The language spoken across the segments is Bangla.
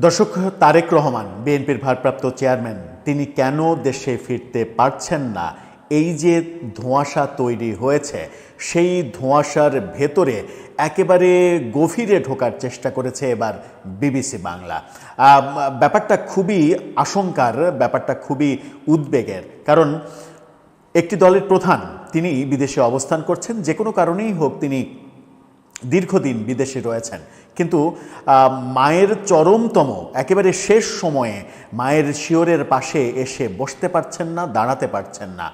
দর্শক, তারেক রহমান বিএনপির ভারপ্রাপ্ত চেয়ারম্যান, তিনি কেন দেশে ফিরতে পারছেন না? এই যে ধোঁয়াশা তৈরি হয়েছে, সেই ধোঁয়াশার ভেতরে একেবারে গভীরে ঢোকার চেষ্টা করেছে এবার বিবিসি বাংলা। ব্যাপারটা খুবই আশঙ্কার, ব্যাপারটা খুবই উদ্বেগের। কারণ একটি দলের প্রধান, তিনি বিদেশে অবস্থান করছেন, যে কোনো কারণেই হোক তিনি দীর্ঘদিন বিদেশে রয়েছেন, কিন্তু মায়ের চরমতম একেবারে শেষ সময়ে মায়ের শিয়রের পাশে এসে বসতে পারছেন না, দাঁড়াতে পারছেন না।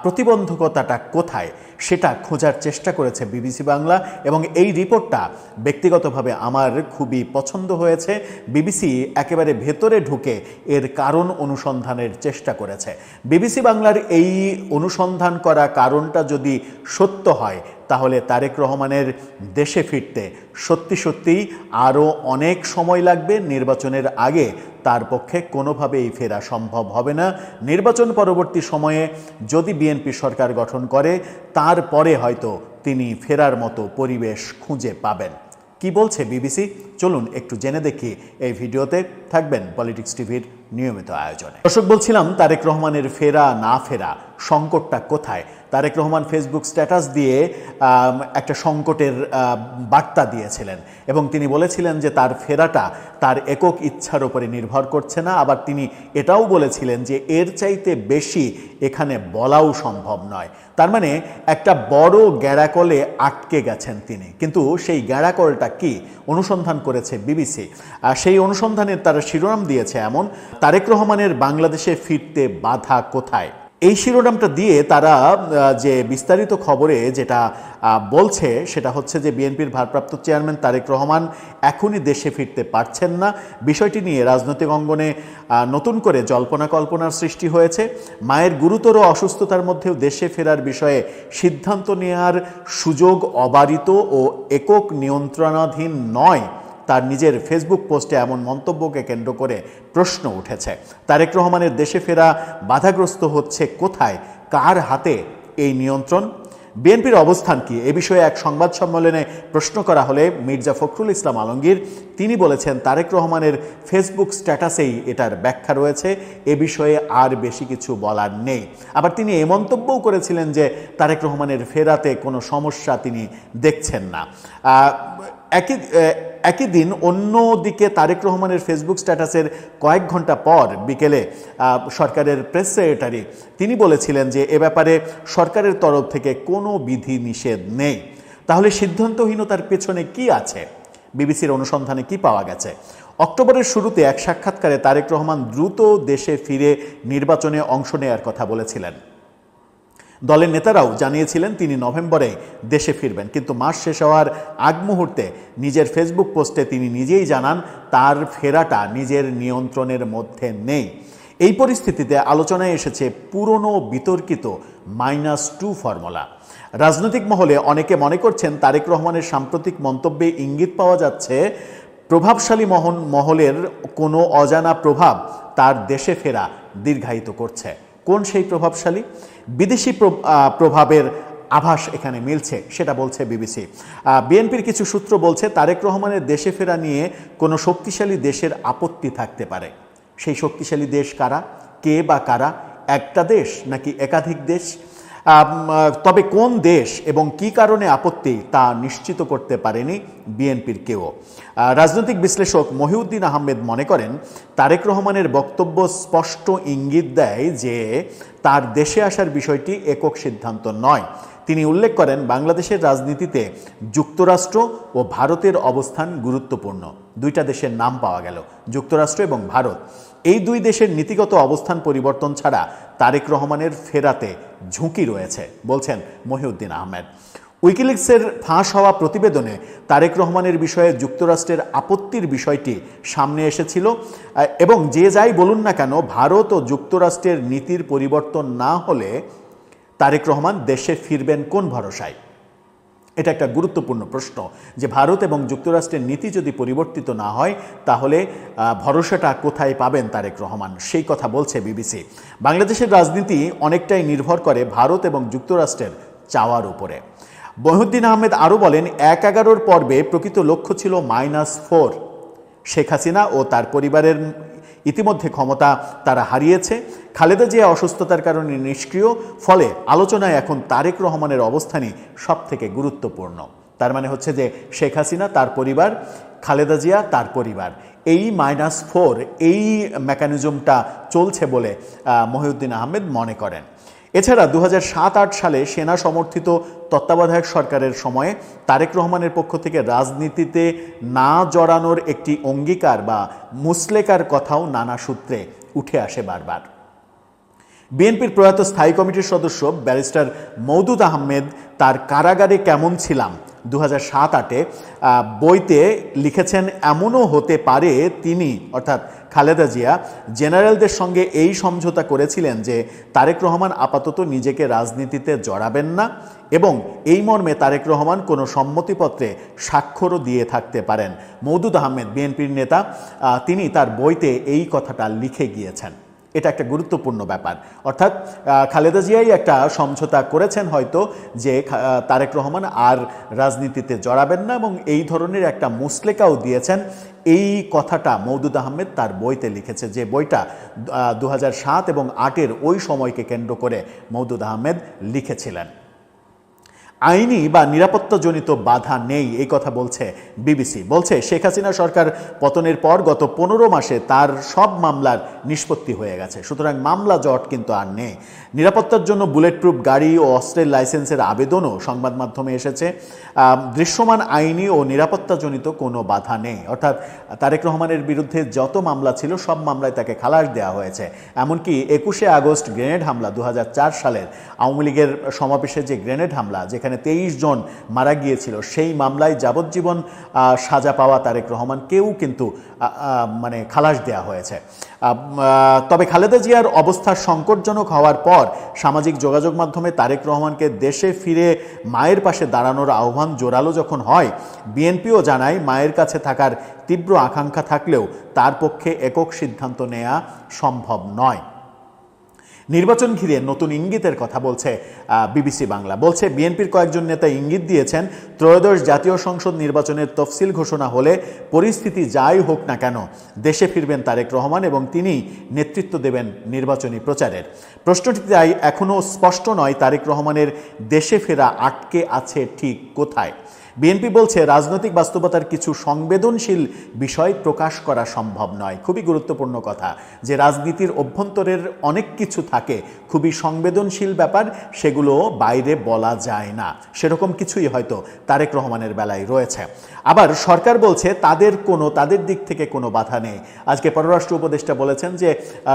প্রতিবন্ধকতাটা কোথায় সেটা খোঁজার চেষ্টা করেছে বিবিসি বাংলা, এবং এই রিপোর্টটা ব্যক্তিগতভাবে আমার খুবই পছন্দ হয়েছে। বিবিসি একেবারে ভেতরে ঢুকে এর কারণ অনুসন্ধানের চেষ্টা করেছে। বিবিসি বাংলার এই অনুসন্ধান করা কারণটা যদি সত্য হয়, তাহলে তারেক রহমানের দেশে ফিরতে সত্যি সত্যিই আরও অনেক সময় লাগবে। নির্বাচনের আগে তার পক্ষে কোনোভাবেই ফেরা সম্ভব হবে না। নির্বাচন পরবর্তী সময়ে যদি বিএনপি সরকার গঠন করে, তারপরে হয়তো তিনি ফেরার মতো পরিবেশ খুঁজে পাবেন। কি বলছে বিবিসি, চলুন একটু জেনে দেখি এই ভিডিওতে। থাকবেন পলিটিক্স টিভির নিয়মিত আয়োজনে। দর্শক, বলছিলাম তারেক রহমানের ফেরা না ফেরা সংকটটা কোথায়। তারেক রহমান ফেসবুক স্ট্যাটাস দিয়ে একটা সংকটের বার্তা দিয়েছিলেন, এবং তিনি বলেছিলেন যে তার ফেরাটা তার একক ইচ্ছার উপরে নির্ভর করছে না। আবার তিনি এটাও বলেছিলেন যে এর চাইতে বেশি এখানে বলাও সম্ভব নয়। তার মানে একটা বড় গ্যাড়াকলে আটকে গেছেন তিনি। কিন্তু সেই গ্যাড়াকলটা কি অনুসন্ধান করেছে বিবিসি। সেই অনুসন্ধানের তারা শিরোনাম দিয়েছে এমন, তারেক রহমানের বাংলাদেশে ফিরতে বাধা কোথায়। এই শিরোনামটা দিয়ে তারা যে বিস্তারিত খবরে যেটা বলছে সেটা হচ্ছে যে বিএনপির ভারপ্রাপ্ত চেয়ারম্যান তারেক রহমান এখনই দেশে ফিরতে পারছেন না। বিষয়টি নিয়ে রাজনৈতিক অঙ্গনে নতুন করে জল্পনা কল্পনার সৃষ্টি হয়েছে। মায়ের গুরুতর অসুস্থতার মধ্যেও দেশে ফেরার বিষয়ে সিদ্ধান্ত নেওয়ার সুযোগ অবারিত ও একক নিয়ন্ত্রণাধীন নয়, তার নিজের ফেসবুক পোস্টে এমন মন্তব্যকে কেন্দ্র করে প্রশ্ন উঠেছে। তারেক রহমানের দেশে ফেরা বাধাগ্রস্ত হচ্ছে কোথায়, কার হাতে এই নিয়ন্ত্রণ, বিএনপির অবস্থান কি, এ বিষয়ে এক সংবাদ সম্মেলনে প্রশ্ন করা হলে মির্জা ফখরুল ইসলাম আলমগীর তিনি বলেছেন তারেক রহমানের ফেসবুক স্ট্যাটাসেই এটার ব্যাখ্যা রয়েছে, এ বিষয়ে আর বেশি কিছু বলার নেই। আবার তিনি এ মন্তব্যও করেছিলেন যে তারেক রহমানের ফেরাতে কোনো সমস্যা তিনি দেখছেন না। একই দিন অন্যদিকে তারেক রহমানের ফেসবুক স্ট্যাটাসের কয়েক ঘন্টা পর বিকেলে সরকারের প্রেস সেক্রেটারি তিনি বলেছিলেন যে এ ব্যাপারে সরকারের তরফ থেকে কোনো বিধি নিষেধ নেই। তাহলে সিদ্ধান্তহীনতার পেছনে কি আছে? বিবিসির অনুসন্ধানে কি পাওয়া গেছে? অক্টোবরের শুরুতে এক সাক্ষাৎকারে তারেক রহমান দ্রুত দেশে ফিরে নির্বাচনে অংশ নেওয়ার কথা বলেছিলেন। দলের নেতারাও জানিয়েছিলেন তিনি নভেম্বরে দেশে ফিরবেন, কিন্তু মাস শেষ হওয়ার আগ মুহূর্তে নিজের ফেসবুক পোস্টে তিনি নিজেই জানান তার ফেরাটা নিজের নিয়ন্ত্রণের মধ্যে নেই। এই পরিস্থিতিতে আলোচনায় এসেছে পুরনো বিতর্কিত -2 ফর্মুলা। রাজনৈতিক মহলে অনেকে মনে করছেন তারেক রহমানের সাম্প্রতিক মন্তব্যে ইঙ্গিত পাওয়া যাচ্ছে প্রভাবশালী মহলের কোনো অজানা প্রভাব তার দেশে ফেরা দীর্ঘায়িত করছে। কোন সেই প্রভাবশালী? বিদেশি প্রভাবের আভাস এখানে মিলছে, সেটা বলছে বিবিসি। বিএনপির কিছু সূত্র বলছে তারেক রহমানের দেশে ফেরা নিয়ে কোনো শক্তিশালী দেশের আপত্তি থাকতে পারে। সেই শক্তিশালী দেশ কারা, কে বা কারা? একটা দেশ নাকি একাধিক দেশ? তবে কোন দেশ এবং কি কারণে আপত্তি তা নিশ্চিত করতে পারেনি বিএনপির কেউ। রাজনৈতিক বিশ্লেষক মহিউদ্দিন আহমেদ মনে করেন তারেক রহমানের বক্তব্য স্পষ্ট ইঙ্গিত দেয় যে তার দেশে আসার বিষয়টি একক সিদ্ধান্ত নয়। তিনি উল্লেখ করেন বাংলাদেশের রাজনীতিতে যুক্তরাষ্ট্র ও ভারতের অবস্থান গুরুত্বপূর্ণ। দুইটা দেশের নাম পাওয়া গেল, যুক্তরাষ্ট্র এবং ভারত। এই দুই দেশের নীতিগত অবস্থান পরিবর্তন ছাড়া তারেক রহমানের ফেরাতে ঝুঁকি রয়েছে বলছেন মহিউদ্দিন আহমেদ। উইকিলিক্সের ফাঁস হওয়া প্রতিবেদনে তারেক রহমানের বিষয়ে যুক্তরাষ্ট্রের আপত্তির বিষয়টি সামনে এসেছিল, এবং যে যাই বলুন না কেন ভারত ও যুক্তরাষ্ট্রের নীতির পরিবর্তন না হলে তারেক রহমান দেশে ফিরবেন কোন ভরসায়? এটা একটা গুরুত্বপূর্ণ প্রশ্ন, যে ভারত এবং যুক্তরাষ্ট্রের নীতি যদি পরিবর্তিত না হয় তাহলে ভরসাটা কোথায় পাবেন তারেক রহমান, সেই কথা বলছে বিবিসি। বাংলাদেশের রাজনীতি অনেকটাই নির্ভর করে ভারত এবং যুক্তরাষ্ট্রের চাওয়ার উপরে। মহিউদ্দিন আহমেদ আরও বলেন 1-11 পর্বে প্রকৃত লক্ষ্য ছিল -4, শেখ হাসিনা ও তার পরিবারের ইতিমধ্যে ক্ষমতা তারা হারিয়েছে। খালেদা জিয়া অসুস্থতার কারণে নিষ্ক্রিয়, ফলে আলোচনায় এখন তারেক রহমানের অবস্থানই সবথেকে গুরুত্বপূর্ণ। তার মানে হচ্ছে যে শেখ হাসিনা তার পরিবার, খালেদা জিয়া তার পরিবার, এই -4 এই মেকানিজমটা চলছে বলে মহিউদ্দিন আহমেদ মনে করেন। এছাড়া 2007-08 সালে সেনা সমর্থিত তত্ত্বাবধায়ক সরকারের সময়ে তারেক রহমানের পক্ষ থেকে রাজনীতিতে না জড়ানোর একটি অঙ্গীকার বা মুসলেকার কথাও নানা সূত্রে উঠে আসে বারবার। বিএনপির প্রয়াত স্থায়ী কমিটির সদস্য ব্যারিস্টার মওদুদ আহমেদ তার কারাগারে কেমন ছিলাম 2007-08 বইতে লিখেছেন, এমনও হতে পারে তিনি অর্থাৎ খালেদা জিয়া জেনারেলদের সঙ্গে এই সমঝোতা করেছিলেন যে তারেক রহমান আপাতত নিজেকে রাজনীতিতে জড়াবেন না এবং এই মর্মে তারেক রহমান কোনো সম্মতিপত্রে স্বাক্ষরও দিয়ে থাকতে পারেন। মওদুদ আহমেদ বিএনপির নেতা, তিনি তার বইতে এই কথাটা লিখে গিয়েছেন। এটা একটা গুরুত্বপূর্ণ ব্যাপার, অর্থাৎ খালেদা জিয়াই একটা সমঝোতা করেছেন হয়তো যে তারেক রহমান আর রাজনীতিতে জড়াবেন না এবং এই ধরনের একটা মুসলেকাও দিয়েছেন। এই কথাটা মওদুদ আহমেদ তার বইতে লিখেছে, যে বইটা 2007 এবং 2008 ওই সময়কে কেন্দ্র করে মওদুদ আহমেদ লিখেছিলেন। আইনি বা নিরাপত্তাজনিত বাধা নেই এই কথা বলছে বিবিসি। বলছে শেখ হাসিনা সরকার পতনের পর গত 15 মাসে তার সব মামলার নিষ্পত্তি হয়ে গেছে, সুতরাং মামলা জট কিন্তু আর নেই। নিরাপত্তার জন্য বুলেট প্রুফ গাড়ি ও অস্ত্রের লাইসেন্সের আবেদনও সংবাদ মাধ্যমে এসেছে। দৃশ্যমান আইনি ও নিরাপত্তাজনিত কোনো বাধা নেই, অর্থাৎ তারেক রহমানের বিরুদ্ধে যত মামলা ছিল সব মামলায় তাকে খালাস দেওয়া হয়েছে। এমনকি 21শে আগস্ট গ্রেনেড হামলা 2004 সালের আওয়ামী লীগের সমাবেশে যে গ্রেনেড হামলা, যেখানে 23 জন মারা গিয়েছিল, সেই মামলায় যাবজ্জীবন সাজা পাওয়া তারেক রহমানকেও কিন্তু মানে খালাস দেওয়া হয়েছে। তবে খালেদা জিয়ার অবস্থা সংকটজনক হওয়ার পর সামাজিক যোগাযোগ মাধ্যমে তারেক রহমানকে দেশে ফিরে মায়ের পাশে দাঁড়ানোর আহ্বান জোরালো যখন হয়, বিএনপিও জানায় মায়ের কাছে থাকার তীব্র আকাঙ্ক্ষা থাকলেও তার পক্ষে একক সিদ্ধান্ত নেওয়া সম্ভব নয়। নির্বাচন ঘিরে নতুন ইঙ্গিতের কথা বলছে বিবিসি বাংলা। বলছে বিএনপির কয়েকজন নেতা ইঙ্গিত দিয়েছেন, ত্রয়োদশ জাতীয় সংসদ নির্বাচনের তফসিল ঘোষণা হলে পরিস্থিতি যাই হোক না কেন দেশে ফিরবেন তারেক রহমান এবং তিনি নেতৃত্ব দেবেন নির্বাচনী প্রচারের। প্রশ্নটি তাই এখনও স্পষ্ট নয় তারেক রহমানের দেশে ফেরা আটকে আছে ঠিক কোথায়। বিএনপি বলছে রাজনৈতিক বাস্তবতার কিছু সংবেদনশীল বিষয় প্রকাশ করা সম্ভব নয়। খুবই গুরুত্বপূর্ণ কথা, যে রাজনীতির অভ্যন্তরের অনেক কিছু থাকে খুবই সংবেদনশীল ব্যাপার, সেগুলো বাইরে বলা যায় না। সেরকম কিছুই হয়তো তারেক রহমানের বেলায় রয়েছে। আবার সরকার বলছে তাদের দিক থেকে কোনো বাধা নেই। আজকে পররাষ্ট্র উপদেষ্টা বলেছেন যে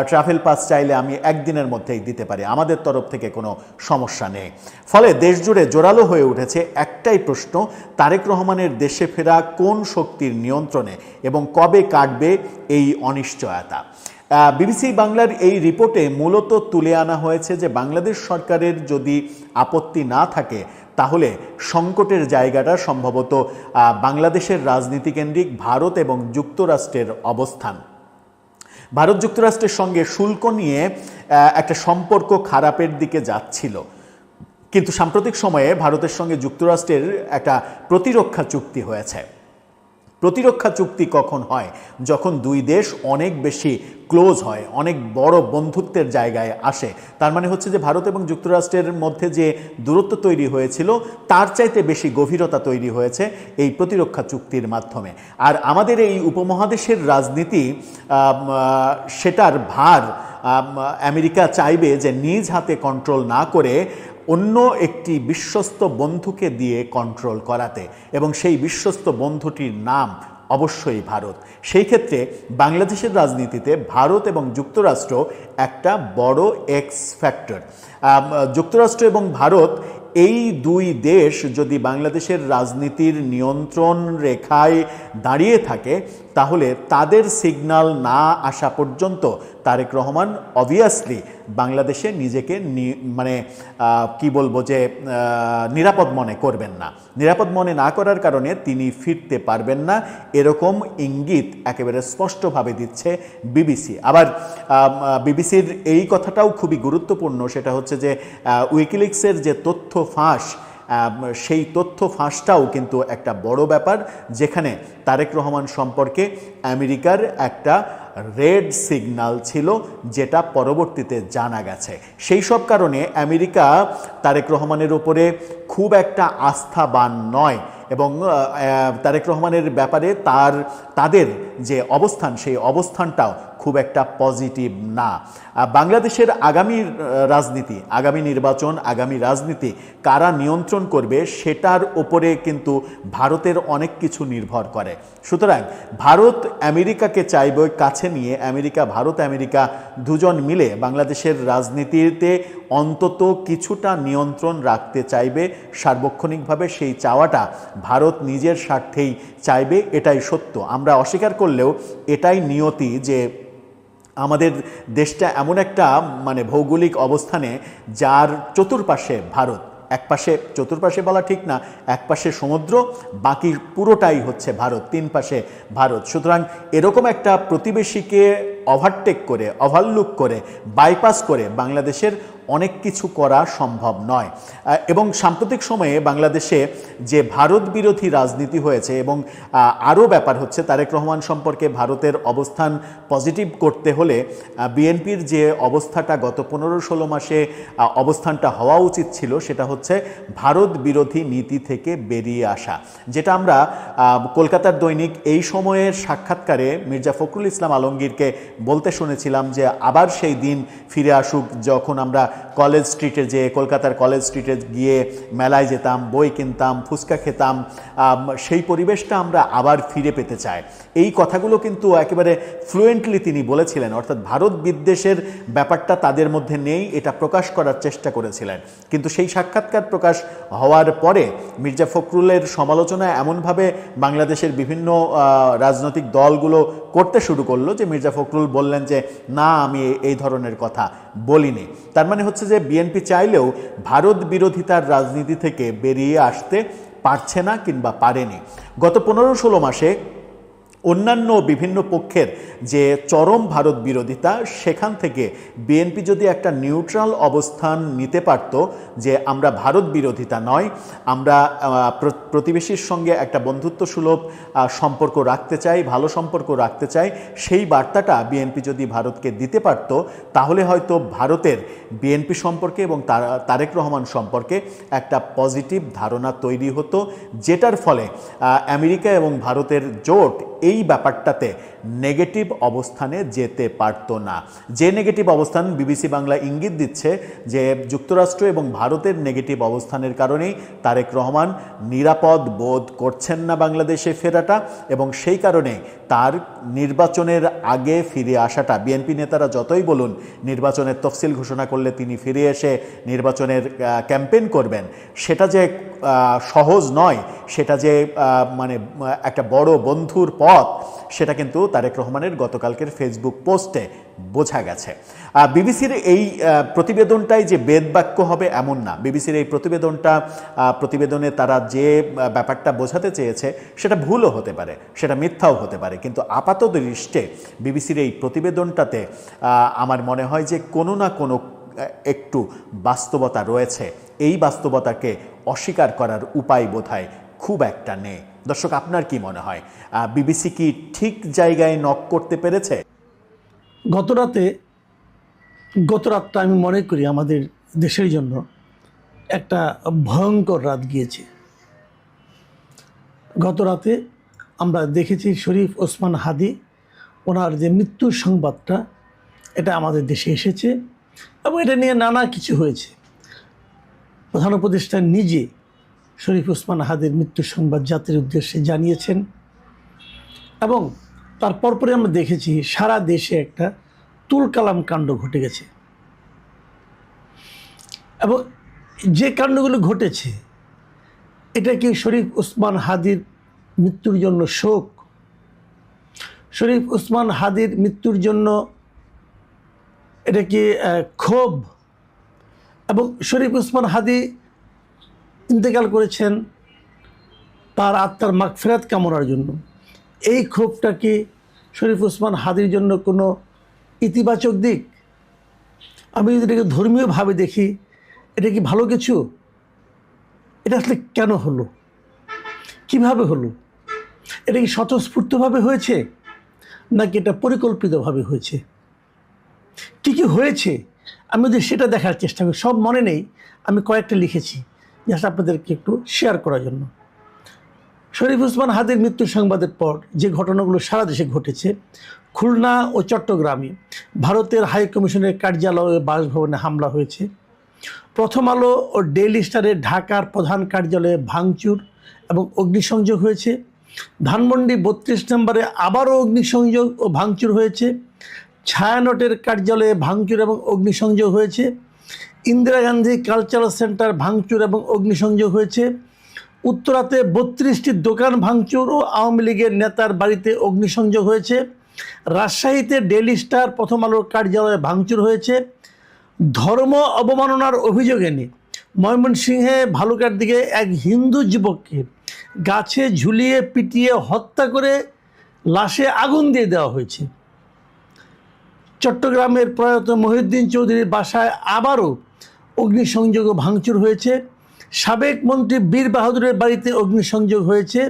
ট্রাভেল পাস চাইলে আমি একদিনের মধ্যেই দিতে পারি, আমাদের তরফ থেকে কোনো সমস্যা নেই। ফলে দেশ জুড়ে জোরালো হয়ে উঠেছে একটাই প্রশ্ন, তারেক রহমানের দেশে ফেরা কোন শক্তির নিয়ন্ত্রণে এবং কবে কাটবে এই অনিশ্চয়তা। বিবিসি বাংলার এই রিপোর্টে মূলত তুলে আনা হয়েছে যে বাংলাদেশ সরকারের যদি আপত্তি না থাকে তাহলে সংকটের জায়গাটা সম্ভবত বাংলাদেশের রাজনীতিকেন্দ্রিক ভারত এবং যুক্তরাষ্ট্রের অবস্থান। ভারত যুক্তরাষ্ট্রের সঙ্গে শুল্ক নিয়ে একটা সম্পর্ক খারাপের দিকে যাচ্ছিল, কিন্তু সাম্প্রতিক সময়ে ভারতের সঙ্গে যুক্তরাষ্ট্রের একটা প্রতিরক্ষা চুক্তি হয়েছে। প্রতিরক্ষা চুক্তি কখন হয়? যখন দুই দেশ অনেক বেশি ক্লোজ হয়, অনেক বড় বন্ধুত্বের জায়গায় আসে। তার মানে হচ্ছে যে ভারত এবং যুক্তরাষ্ট্রের মধ্যে যে দূরত্ব তৈরি হয়েছিল তার চাইতে বেশি গভীরতা তৈরি হয়েছে এই প্রতিরক্ষা চুক্তির মাধ্যমে। আর আমাদের এই উপমহাদেশের রাজনীতি, সেটার ভার আমেরিকা চাইবে যে নিজ হাতে কন্ট্রোল না করে অন্য একটি বিশ্বস্ত বন্ধুকে দিয়ে কন্ট্রোল করাতে, এবং সেই বিশ্বস্ত বন্ধুটির নাম অবশ্যই ভারত। সেই ক্ষেত্রে বাংলাদেশের রাজনীতিতে ভারত এবং যুক্তরাষ্ট্র একটা বড় এক্স ফ্যাক্টর। যুক্তরাষ্ট্র এবং ভারত এই দুই দেশ যদি বাংলাদেশের রাজনীতির নিয়ন্ত্রণ রেখায় দাঁড়িয়ে থাকে তাহলে তাদের সিগন্যাল না আসা পর্যন্ত তারেক রহমান অবভিয়াসলি বাংলাদেশে নিজেকে কি বলবো যে নিরাপদ মনে করবেন না। নিরাপদ মনে না করার কারণে তিনি ফিরতে পারবেন না, এরকম ইঙ্গিত একেবারে স্পষ্টভাবে দিচ্ছে বিবিসি। আবার বিবিসির এই কথাটাও খুবই গুরুত্বপূর্ণ, সেটা হচ্ছে যে উইকিলিক্সের যে তথ্য ফাঁস, সেই তথ্য ফাঁসটাও কিন্তু একটা বড় ব্যাপার, যেখানে তারেক রহমান সম্পর্কে আমেরিকার একটা রেড সিগন্যাল ছিল, যেটা পরবর্তীতে জানা গেছে। সেই সব কারণে আমেরিকা তারেক রহমানের উপরে খুব একটা আস্থাবান নয়, এবং তারেক রহমানের ব্যাপারে তাদের যে অবস্থান, সেই অবস্থানটাও খুব একটা পজিটিভ না। বাংলাদেশের আগামী রাজনীতি, আগামী নির্বাচন, আগামী রাজনীতি কারা নিয়ন্ত্রণ করবে সেটার ওপরে কিন্তু ভারতের অনেক কিছু নির্ভর করে। সুতরাং ভারত আমেরিকাকে চাইবে কাছে নিয়ে, আমেরিকা দুজন মিলে বাংলাদেশের রাজনীতিতে অন্তত কিছুটা নিয়ন্ত্রণ রাখতে চাইবে সার্বক্ষণিকভাবে। সেই চাওয়াটা ভারত নিজের স্বার্থেই চাইবে, এটাই সত্য। আমরা অস্বীকার করলেও এটাই নিয়তি যে আমাদের দেশটা এমন একটা ভৌগোলিক অবস্থানে, যার চতুর্পাশে ভারত, একপাশে, চতুর্পাশে বলা ঠিক না, একপাশে সমুদ্র, বাকি পুরোটাই হচ্ছে ভারত, তিন পাশে ভারত। সুতরাং এরকম একটা প্রতিবেশীকে ওভারটেক করে, ওভারলুক করে, বাইপাস করে বাংলাদেশের অনেক কিছু করা সম্ভব নয়। এবং সাম্প্রতিক সময়ে বাংলাদেশে যে ভারত বিরোধী রাজনীতি হয়েছে, এবং আরও ব্যাপার হচ্ছে তারেক রহমান সম্পর্কে ভারতের অবস্থান পজিটিভ করতে হলে বিএনপির যে অবস্থাটা গত 15-16 মাসে অবস্থানটা হওয়া উচিত ছিল, সেটা হচ্ছে ভারত বিরোধী নীতি থেকে বেরিয়ে আসা। যেটা আমরা কলকাতার দৈনিক এই সময়ের সাক্ষাৎকারে মির্জা ফখরুল ইসলাম আলমগীরকে বলতে শুনেছিলাম, যে আবার সেই দিন ফিরে আসুক যখন আমরা কলেজ স্ট্রিটে, যে কলকাতার কলেজ স্ট্রিটে গিয়ে মেলায় যেতাম, বই কিনতাম, ফুচকা খেতাম, সেই পরিবেশটা আমরা আবার ফিরে পেতে চাই। এই কথাগুলো কিন্তু একেবারে ফ্লুয়েন্টলি তিনি বলেছিলেন, অর্থাৎ ভারত বিদ্বেষের ব্যাপারটা তাদের মধ্যে নেই, এটা প্রকাশ করার চেষ্টা করেছিলেন। কিন্তু সেই সাক্ষাৎকার প্রকাশ হওয়ার পরে মির্জা ফখরুলের সমালোচনা এমনভাবে বাংলাদেশের বিভিন্ন রাজনৈতিক দলগুলো করতে শুরু করলো যে মির্জা ফখরুল বললেন যে না, আমি এই ধরনের কথা বলিনি। তার মানে হচ্ছে যে বিএনপি চাইলেও ভারত বিরোধিতার রাজনীতি থেকে বেরিয়ে আসতে পারছে না কিংবা পারেনি। গত 15-16 মাসে অন্যান্য বিভিন্ন পক্ষের যে চরম ভারত বিরোধিতা, সেখান থেকে বিএনপি যদি একটা নিউট্রাল অবস্থান নিতে পারত, যে আমরা ভারত বিরোধিতা নয়, আমরা প্রতিবেশীর সঙ্গে একটা বন্ধুত্বসুলভ সম্পর্ক রাখতে চাই, ভালো সম্পর্ক রাখতে চাই, সেই বার্তাটা বিএনপি যদি ভারতকে দিতে পারত, তাহলে হয়তো ভারতের বিএনপি সম্পর্কে এবং তারেক রহমান সম্পর্কে একটা পজিটিভ ধারণা তৈরি হতো, যেটার ফলে আমেরিকা এবং ভারতের জোট এই ব্যাপারটাতে নেগেটিভ অবস্থানে যেতে পারত না। যে নেগেটিভ অবস্থান বিবিসি বাংলা ইঙ্গিত দিচ্ছে, যে যুক্তরাষ্ট্র এবং ভারতের নেগেটিভ অবস্থানের কারণেই তারেক রহমান নিরাপদ বোধ করছেন না বাংলাদেশে ফেরাটা, এবং সেই কারণে তার নির্বাচনের আগে ফিরে আসাটা, বিএনপি নেতারা যতই বলুন নির্বাচনের তফসিল ঘোষণা করলে তিনি ফিরে এসে নির্বাচনের ক্যাম্পেইন করবেন, সেটা যে সহজ নয়, সেটা যে একটা বড় বন্ধুর পথ, সেটা কিন্তু তারেক রহমানের গতকালকের ফেসবুক পোস্টে বোঝা গেছে। বিবিসির এই প্রতিবেদনটাই যে বেদবাক্য হবে এমন না। বিবিসির এই প্রতিবেদনে তারা যে ব্যাপারটা বোঝাতে চেয়েছে সেটা ভুলও হতে পারে, সেটা মিথ্যাও হতে পারে, কিন্তু আপাত দৃষ্টে বিবিসির এই প্রতিবেদনটাতে আমার মনে হয় যে কোনো না কোনো একটু বাস্তবতা রয়েছে। এই বাস্তবতাকে অস্বীকার করার উপায় বোধহয় খুব একটা নেই। দর্শক, আপনার কি মনে হয়, বিবিসি কি ঠিক জায়গায় নক করতে পেরেছে? গত রাতটা আমি মনে করি আমাদের দেশের জন্য একটা ভয়ঙ্কর রাত গিয়েছে। গত রাতে আমরা দেখেছি শরীফ ওসমান হাদি, ওনার যে মৃত্যুর সংবাদটা, এটা আমাদের দেশে এসেছে এবং এটা নিয়ে নানা কিছু হয়েছে। প্রধান উপদেষ্টা নিজে শরীফ ওসমান হাদির মৃত্যুর সংবাদ জাতির উদ্দেশ্যে জানিয়েছেন, এবং তার পরপরে আমরা দেখেছি সারা দেশে একটা তুলকালাম কাণ্ড ঘটে গেছে। এবং যে কাণ্ডগুলো ঘটেছে, এটা কি শরীফ ওসমান হাদির মৃত্যুর জন্য শোক? শরীফ ওসমান হাদির মৃত্যুর জন্য এটা কি ক্ষোভ? এবং শরীফ ওসমান হাদি ইন্তেকাল করেছেন তার আত্মার মাগফিরাত কামনার জন্য। এই ক্ষোভটা কি শরীফ ওসমান হাদির জন্য কোনো ইতিবাচক দিক? আমি যদি এটাকে ধর্মীয়ভাবে দেখি, এটা কি ভালো কিছু? এটা আসলে কেন হলো, কিভাবে হলো? এটা কি স্বতঃস্ফূর্তভাবে হয়েছে, নাকি এটা পরিকল্পিতভাবে হয়েছে? কী কী হয়েছে আমি যদি সেটা দেখার চেষ্টা করি, সব মনে নেই, আমি কয়েকটা লিখেছি জাস্ট আপনাদেরকে একটু শেয়ার করার জন্য। শরীফ ওসমান হাদির মৃত্যুর সংবাদের পর যে ঘটনাগুলো সারা দেশে ঘটেছে, খুলনা ও চট্টগ্রামে ভারতের হাই কমিশনের কার্যালয়ে বাসভবনে হামলা হয়েছে। প্রথম আলো ও ডেইলি স্টারে ঢাকার প্রধান কার্যালয়ে ভাঙচুর এবং অগ্নিসংযোগ হয়েছে। ধানমন্ডি ৩২ নম্বরে আবারও অগ্নিসংযোগ ও ভাঙচুর হয়েছে। ছায়ানটের কার্যালয়ে ভাঙচুর এবং অগ্নিসংযোগ হয়েছে। ইন্দিরা গান্ধী কালচারাল সেন্টার ভাঙচুর এবং অগ্নিসংযোগ হয়েছে। উত্তরাতে ৩২টি দোকান ভাঙচুর ও আওয়ামী লীগের নেতার বাড়িতে অগ্নিসংযোগ হয়েছে। রাজশাহীতে ডেইলি স্টার প্রথম আলোর কার্যালয়ে ভাঙচুর হয়েছে। ধর্ম অবমাননার অভিযোগ এনে ময়মনসিংহে ভালুকার দিকে এক হিন্দু যুবককে গাছে ঝুলিয়ে পিটিয়ে হত্যা করে লাশে আগুন দিয়ে দেওয়া হয়েছে। চট্টগ্রামের প্রয়াত মহিউদ্দিন চৌধুরীর বাসায় আবারও অগ্নিসংযোগ ও ভাঙচুর হয়েছে। সাবেক মন্ত্রী বীর বাহাদুরের বাড়িতে অগ্নিসংযোগ হয়েছে।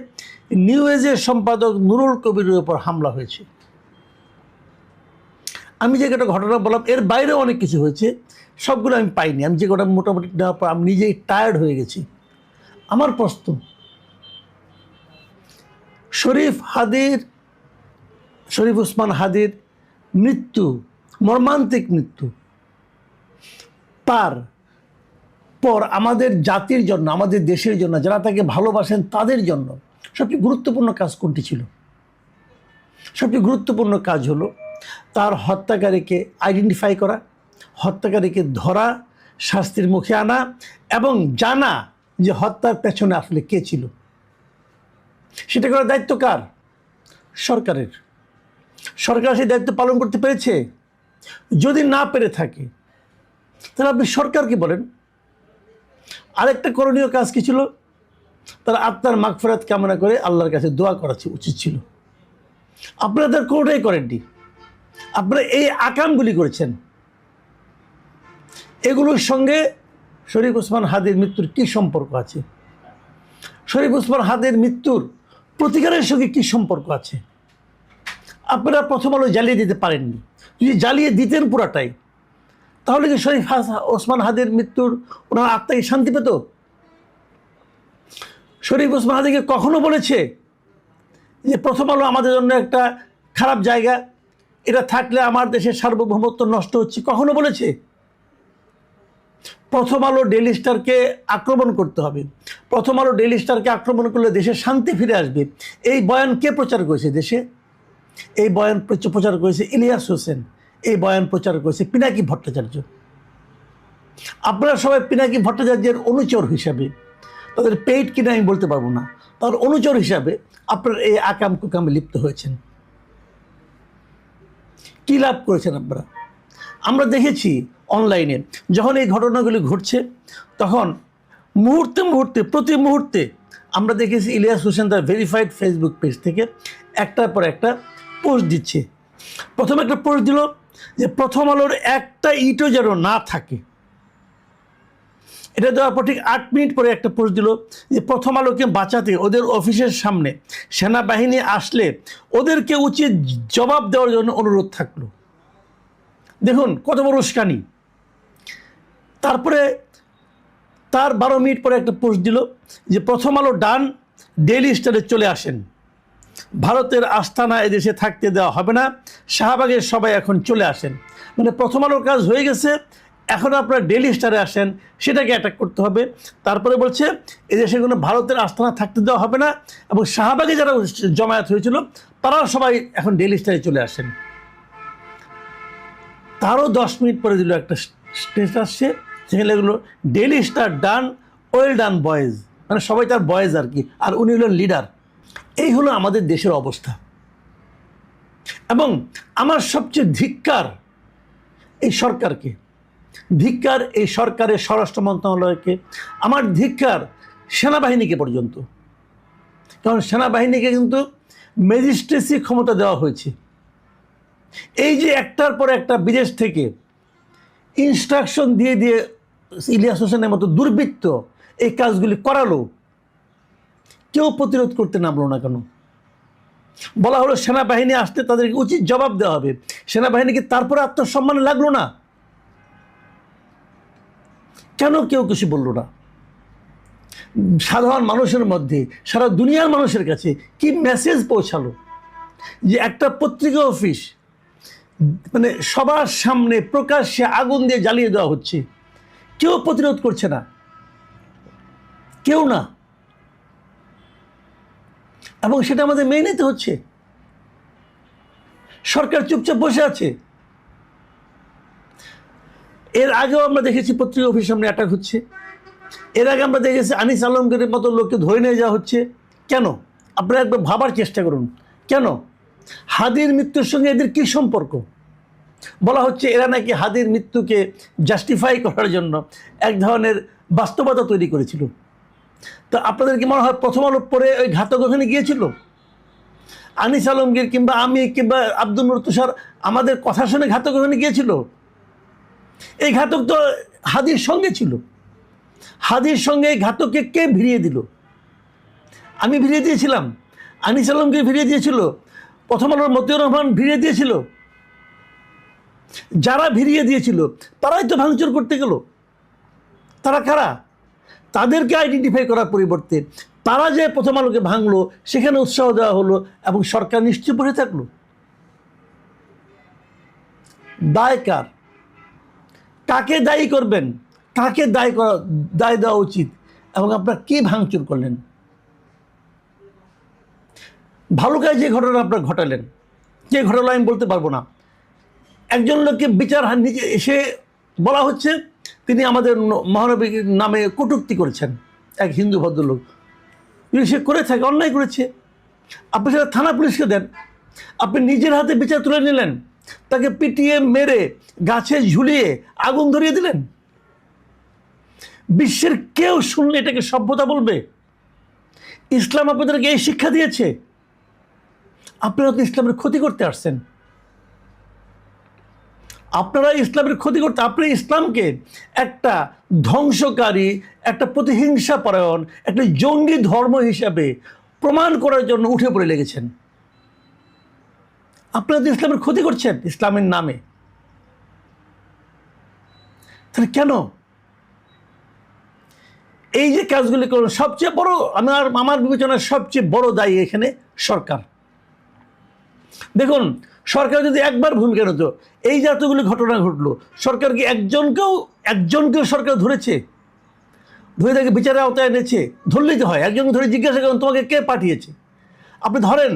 নিউ এজের সম্পাদক নুরুল কবিরের উপর হামলা হয়েছে। আমি যে একটা ঘটনা বললাম, এর বাইরেও অনেক কিছু হয়েছে, সবগুলো আমি পাইনি। আমি যে কটা মোটামুটি নেওয়ার পর আমি নিজেই টায়ার্ড হয়ে গেছি। আমার প্রশ্ন, শরীফ ওসমান হাদির মৃত্যু, মর্মান্তিক মৃত্যু, তার পর আমাদের জাতির জন্য, আমাদের দেশের জন্য, যারা তাকে ভালোবাসেন তাদের জন্য সবচেয়ে গুরুত্বপূর্ণ কাজ কোনটি ছিল? সবচেয়ে গুরুত্বপূর্ণ কাজ হলো তার হত্যাকারীকে আইডেন্টিফাই করা, হত্যাকারীকে ধরা, শাস্তির মুখে আনা এবং জানা যে হত্যার পেছনে আসলে কে ছিল। সেটা করার দায়িত্ব কার? সরকারের। সরকার সেই দায়িত্ব পালন করতে পেরেছে? যদি না পেরে থাকে তাহলে আপনি সরকারকে বলেন। আরেকটা করণীয় কাজ কি ছিল? তার আত্মার মাগফিরাত কামনা করে আল্লাহর কাছে দোয়া করা উচিত ছিল। আপনারা তার কোনোটাই করেননি। আপনারা এই আকামগুলি করেছেন। এগুলোর সঙ্গে শরীফ ওসমান হাদির মৃত্যুর কী সম্পর্ক আছে? শরীফ ওসমান হাদির মৃত্যুর প্রতিকারের সঙ্গে কী সম্পর্ক আছে? আপনারা প্রথম আলো জ্বালিয়ে দিতে পারেননি। যদি জ্বালিয়ে দিতেন পুরাটাই, তাহলে কি শরীফ ওসমান হাদির মৃত্যুর ওনার আত্মাকে শান্তি পেত? শরীফ ওসমান হাদিকে কখনো বলেছে যে প্রথম আলো আমাদের জন্য একটা খারাপ জায়গা, এটা থাকলে আমার দেশের সার্বভৌমত্ব নষ্ট হচ্ছে? কখনো বলেছে? প্রথম আলো ডেইলি স্টারকে আক্রমণ করতে হবে, প্রথম আলো ডেইলি স্টারকে আক্রমণ করলে দেশে শান্তি ফিরে আসবে, এই বয়ান কে প্রচার করেছে দেশে? এই বয়ান প্রচার করেছে ইলিয়াস হোসেন, এই বয়ান প্রচার করেছে পিনাকি ভট্টাচার্য। আপনারা সবাই পিনাকি ভট্টাচার্যের অনুচর হিসাবে, তাদের পেইড কিনা আমি বলতে পারবো না, তার অনুচর হিসাবে আপনারা এই আকাম কুকামে লিপ্ত হয়েছেন। কী লাভ করেছেন আপনারা? আমরা দেখেছি অনলাইনে যখন এই ঘটনাগুলি ঘটছে, তখন মুহূর্তে মুহূর্তে, প্রতি মুহূর্তে আমরা দেখেছি ইলিয়াস হোসেন তার ভেরিফাইড ফেসবুক পেজ থেকে একটার পর একটা পোস্ট দিচ্ছে। প্রথমে একটা পোস্ট দিল যে প্রথম আলোর একটা ইটও যেন না থাকে। এটা দেওয়ার পর ঠিক 8 মিনিট পরে একটা পোস্ট দিল যে প্রথম আলোকে বাঁচাতে ওদের অফিসের সামনে সেনাবাহিনী আসলে ওদেরকে উচিত জবাব দেওয়ার জন্য অনুরোধ থাকলো। দেখুন কত বড় উস্কানি। তারপরে তার 12 মিনিট পরে একটা পোস্ট দিল যে প্রথম আলো ডান, ডেইলি স্টারে চলে আসেন, ভারতের আস্তানা এদেশে থাকতে দেওয়া হবে না, শাহবাগের সবাই এখন চলে আসেন। মানে প্রথম আলোর কাজ হয়ে গেছে, এখন আপনারা ডেইলি স্টারে আসেন, সেটাকে অ্যাটাক করতে হবে। তারপরে বলছে এদেশে কোনো ভারতের আস্তানা থাকতে দেওয়া হবে না এবং শাহবাগে যারা জমায়েত হয়েছিল তারা সবাই এখন ডেইলি স্টারে চলে আসেন। তারও 10 মিনিট পরে দিল একটা স্টেটাস, সেখানে এগুলো ডেইলি স্টার ডান, ওয়েল ডান বয়েজ, মানে সবাই তার বয়েজ আর কি, আর উনি হলেন লিডার। এই হলো আমাদের দেশের অবস্থা। এবং আমার সবচেয়ে ধিক্কার এই সরকারকে, ধিক্কার এই সরকারের স্বরাষ্ট্র মন্ত্রণালয়কে, আমার ধিক্কার সেনাবাহিনীকে পর্যন্ত। কারণ সেনাবাহিনীকে কিন্তু ম্যাজিস্ট্রেসি ক্ষমতা দেওয়া হয়েছে। এই যে একটার পর একটা বিদেশ থেকে ইনস্ট্রাকশন দিয়ে দিয়ে ইলিয়াস হোসেনের মতো দুর্বৃত্ত এই কাজগুলি করালো, কেউ প্রতিরোধ করতে নামলো না কেন? বলা হলো সেনাবাহিনী আসতে তাদেরকে উচিত জবাব দেওয়া হবে, সেনাবাহিনীকে তারপরে আত্মসম্মানে লাগলো না কেন? কেউ কিছু বললো না। সাধারণ মানুষের মধ্যে, সারা দুনিয়ার মানুষের কাছে কি মেসেজ পৌঁছালো যে একটা পত্রিকা অফিস মানে সবার সামনে প্রকাশ্যে আগুন দিয়ে জ্বালিয়ে দেওয়া হচ্ছে, কেউ প্রতিরোধ করছে না, কেউ না, এবং সেটা আমাদের মেনে নিতে হচ্ছে। সরকার চুপচাপ বসে আছে। এর আগেও আমরা দেখেছি পত্রিকা অফিস সামনে অ্যাটাক হচ্ছে, এর আগে আমরা দেখেছি আনিস আলমগীরের মতো লোককে ধরে নিয়ে যাওয়া হচ্ছে। কেন? আপনারা একবার ভাবার চেষ্টা করুন, কেন? হাদির মৃত্যুর সঙ্গে এদের কী সম্পর্ক? বলা হচ্ছে এরা নাকি হাদির মৃত্যুকে জাস্টিফাই করার জন্য এক ধরনের বাস্তবতা তৈরি করেছিল। তো আপনাদের কি মনে হয় প্রথম আলো পরে ওই ঘাতক ওখানে গিয়েছিল? আনিস আলমগীর কিংবা আমি কিংবা আব্দুল নূর তুষার আমাদের কথা শুনে ঘাতক ওখানে গিয়েছিল? এই ঘাতক তো হাদির সঙ্গে ছিল। হাদির সঙ্গে এই ঘাতককে কে ভিড়িয়ে দিল? আমি ভিড়িয়ে দিয়েছিলাম, আনিস আলমগীর ভিড়িয়ে দিয়েছিল, প্রথম আলোর মতিউর রহমান ভিড়িয়ে দিয়েছিল। যারা ভিড়িয়ে দিয়েছিল তারাই তো ভাঙচুর করতে গেল। তারা কারা? তাদেরকে আইডেন্টিফাই করার পরিবর্তে তারা যে প্রথম আলোকে ভাঙলো সেখানে উৎসাহ দেওয়া হলো এবং সরকার নিশ্চয় বসে থাকলো। দায় কার? কাকে দায়ী করবেন? কাকে দায় দেওয়া উচিত? এবং আপনারা কি ভাঙচুর করলেন? ভালুকায় যে ঘটনা আপনারা ঘটালেন, যে ঘটনা আমি বলতে পারবো না, একজন লোককে বিচার নিজে এসে বলা হচ্ছে তিনি আমাদের মহানবীর নামে কটূক্তি করেছেন, এক হিন্দু ভদ্রলোক। যদি সে করে থাকে, অন্যায় করেছে, আপনি সেটা থানা পুলিশকে দেন। আপনি নিজের হাতে বিচার তুলে নিলেন, তাকে পিটিয়ে মেরে গাছে ঝুলিয়ে আগুন ধরিয়ে দিলেন। বিশ্বের কেউ শুনলে এটাকে সভ্যতা বলবে? ইসলাম আপনাদেরকে এই শিক্ষা দিয়েছে? আপনারা তো ইসলামের ক্ষতি করতে আসছেন। আপনারা ইসলামের ক্ষতি করতে, আপনি ইসলামকে একটা ধ্বংসকারী, একটা প্রতিহিংসা পরায়ণ, একটা জঙ্গি ধর্ম হিসাবে প্রমাণ করার জন্য উঠে পড়ে লেগেছেন। আপনারা তো ইসলামের ক্ষতি করছেন ইসলামের নামে। তাহলে কেন এই যে কাজগুলি করুন? সবচেয়ে বড়, আমার বিবেচনায় সবচেয়ে বড় দায়ী এখানে সরকার। দেখুন, সরকার যদি একবার ভূমিকা নিত, এই যে এতগুলি ঘটনা ঘটলো, সরকার কি একজনকেও সরকার ধরেছে? ধরে তাকে বিচারের আওতায় এনেছে? ধরলেই তো হয়, একজনকে ধরে জিজ্ঞাসা করুন তোমাকে কে পাঠিয়েছে। আপনি ধরেন,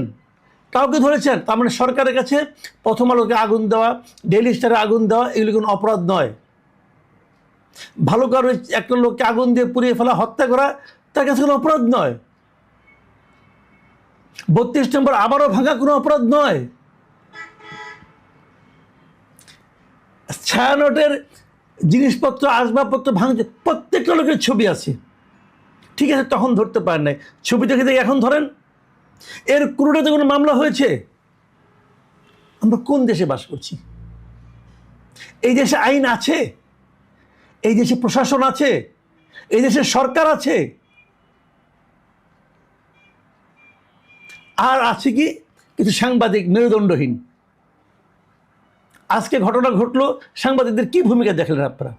কাউকে ধরেছেন, তার মানে সরকারের কাছে প্রথম আলোকে আগুন দেওয়া, ডেইলি স্টারে আগুন দেওয়া এগুলি কোনো অপরাধ নয়। ভালো কারো একটা লোককে আগুন দিয়ে পুড়িয়ে ফেলা, হত্যা করা তার কাছে কোনো অপরাধ নয়। 32 নম্বর আবারও ভাঙা কোনো অপরাধ নয়। ছায়ানটের জিনিসপত্র, আসবাবপত্র ভাঙছে, প্রত্যেকটা লোকের ছবি আছে, ঠিক আছে, তখন ধরতে পারেন নাই, ছবি দেখে দেখে এখন ধরেন। এর কোনোটাতে কোনো মামলা হয়েছে? আমরা কোন দেশে বাস করছি? এই দেশে আইন আছে? এই দেশে প্রশাসন আছে? এই দেশে সরকার আছে? আর আছে কি কিছু সাংবাদিক মেরুদণ্ডহীন। আজকে ঘটনা ঘটলো, সাংবাদিকদের কি ভূমিকা দেখলেন আপনারা?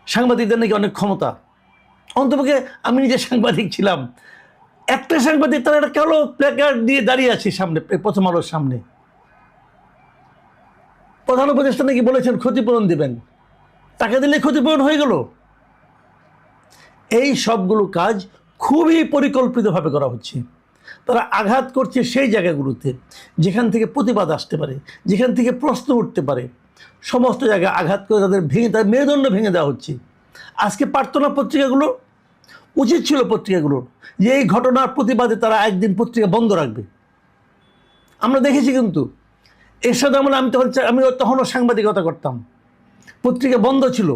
সাংবাদিকদের নাকি অনেক ক্ষমতা। অন্তপক্ষে আমি নিজে সাংবাদিক ছিলাম, একটা সাংবাদিক তারা একটা কালো প্ল্যাকার্ড দিয়ে দাঁড়িয়ে আছে সামনে, প্রথম আলোর সামনে। প্রধান উপদেষ্টা নাকি বলেছেন ক্ষতিপূরণ দিবেন, টাকা দিলে ক্ষতিপূরণ হয়ে গেল। এই সবগুলো কাজ খুবই পরিকল্পিতভাবে করা হচ্ছে। তারা আঘাত করছে সেই জায়গাগুলোতে যেখান থেকে প্রতিবাদ আসতে পারে, যেখান থেকে প্রশ্ন উঠতে পারে, সমস্ত জায়গায় আঘাত করে তাদের তাদের মেরুদণ্ড ভেঙে দেওয়া হচ্ছে। আজকে পারতো না পত্রিকাগুলো? উচিত ছিল পত্রিকাগুলোর যে এই ঘটনার প্রতিবাদে তারা একদিন পত্রিকা বন্ধ রাখবে। আমরা দেখেছি কিন্তু এরশাদ আমলে আমি তখনও সাংবাদিকতা করতাম, পত্রিকা বন্ধ ছিল,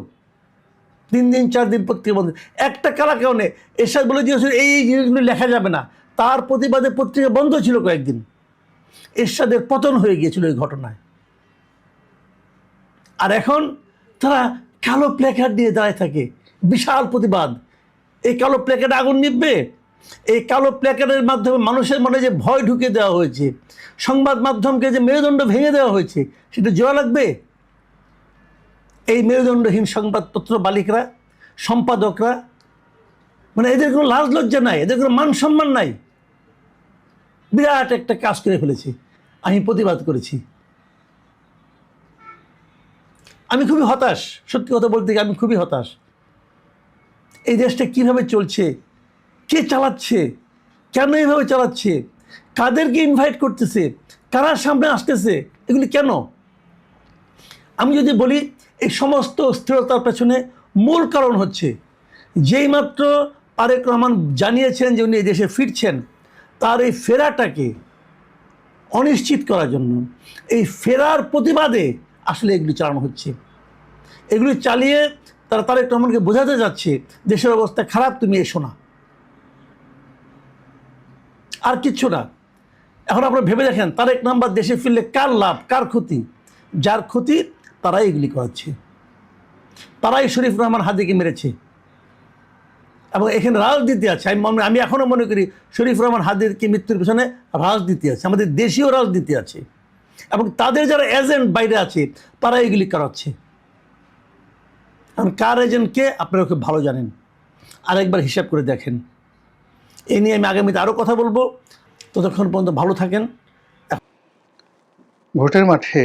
3 দিন 4 দিন পত্রিকা বন্ধ। একটা কারা কারণে এরশাদ বলে দিয়েছিল এই জিনিসগুলো লেখা যাবে না, তার প্রতিবাদে পত্রিকা বন্ধ ছিল কয়েকদিন। এরশাদের পতন হয়ে গিয়েছিল এই ঘটনায়। আর এখন তারা কালো প্ল্যাকার্ড দিয়ে দাঁড়ায় থাকে, বিশাল প্রতিবাদ। এই কালো প্ল্যাকেটে আগুন নিববে? এই কালো প্ল্যাকেটের মাধ্যমে মানুষের মনে যে ভয় ঢুকে দেওয়া হয়েছে, সংবাদ মাধ্যমকে যে মেরুদণ্ড ভেঙে দেওয়া হয়েছে, সেটা জোয়া লাগবে? এই মেরুদণ্ডহীন সংবাদপত্র মালিকরা, সম্পাদকরা, মানে এদের কোনো লাজ লজ্জা নাই, এদের কোনো মান সম্মান নাই। বিরাট একটা কাজ করে ফেলেছে। আমি প্রতিবাদ করেছি। আমি খুবই হতাশ, সত্যি কথা বলতে গিয়ে আমি খুবই হতাশ। এই দেশটা কিভাবে চলছে, কে চালাচ্ছে, কেন এইভাবে চালাচ্ছে, কাদেরকে ইনভাইট করতেছে, কারা সামনে আসতেছে, এগুলি কেন? আমি যদি বলি, এই সমস্ত স্থিরতার পেছনে মূল কারণ হচ্ছে, যেই মাত্র তারেক রহমান জানিয়েছেন যে উনি এই দেশে ফিরছেন, তার এই ফেরাটাকে অনিশ্চিত করার জন্য, এই ফেরার প্রতিবাদে আসলে এগুলি চালানো হচ্ছে। এগুলি চালিয়ে তারা তারেক রহমানকে বোঝাতে যাচ্ছে দেশের অবস্থা খারাপ, তুমি এসো না। আর কিচ্ছু না। এখন আপনারা ভেবে দেখেন, তারেক রহমান দেশে ফিরলে কার লাভ, কার ক্ষতি? যার ক্ষতি তারাই এগুলি করাচ্ছে, তারাই শরীফ রহমান হাদিকে মেরেছে। এবং এখানে রাজনীতি আছে। আমি এখনও মনে করি শরীফ রহমান হাদির কি মৃত্যুর পিছনে রাজনীতি আছে, আমাদের দেশীয় রাজনীতি আছে, এবং তাদের যারা এজেন্ট বাইরে আছে তারা এগুলি করাচ্ছে। এখন কার এজেন্ট কে আপনারা খুব ভালো জানেন, আরেকবার হিসাব করে দেখেন। এই নিয়ে আমি আগামীতে আরও কথা বলবো। ততক্ষণ পর্যন্ত ভালো থাকেন। ভোটের মাঠে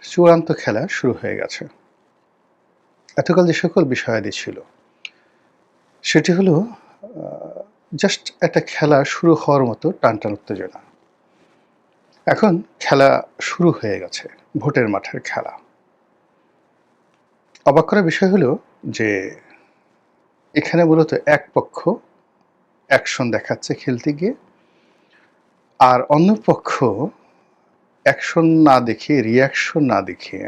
চূড়ান্ত খেলা শুরু হয়ে গেছে। এতকাল যে সকল বিষয়াদি ছিল, সেটি হলো জাস্ট একটা খেলা শুরু হওয়ার মতো টানটান উত্তেজনা। এখন খেলা শুরু হয়ে গেছে, ভোটের মাঠের খেলা। অবাক করার বিষয় হলো যে এখানে মূলত এক পক্ষ অ্যাকশন দেখাচ্ছে খেলতে গিয়ে, আর অন্য পক্ষ অ্যাকশন না দেখিয়ে, রিয়াকশন না দেখিয়ে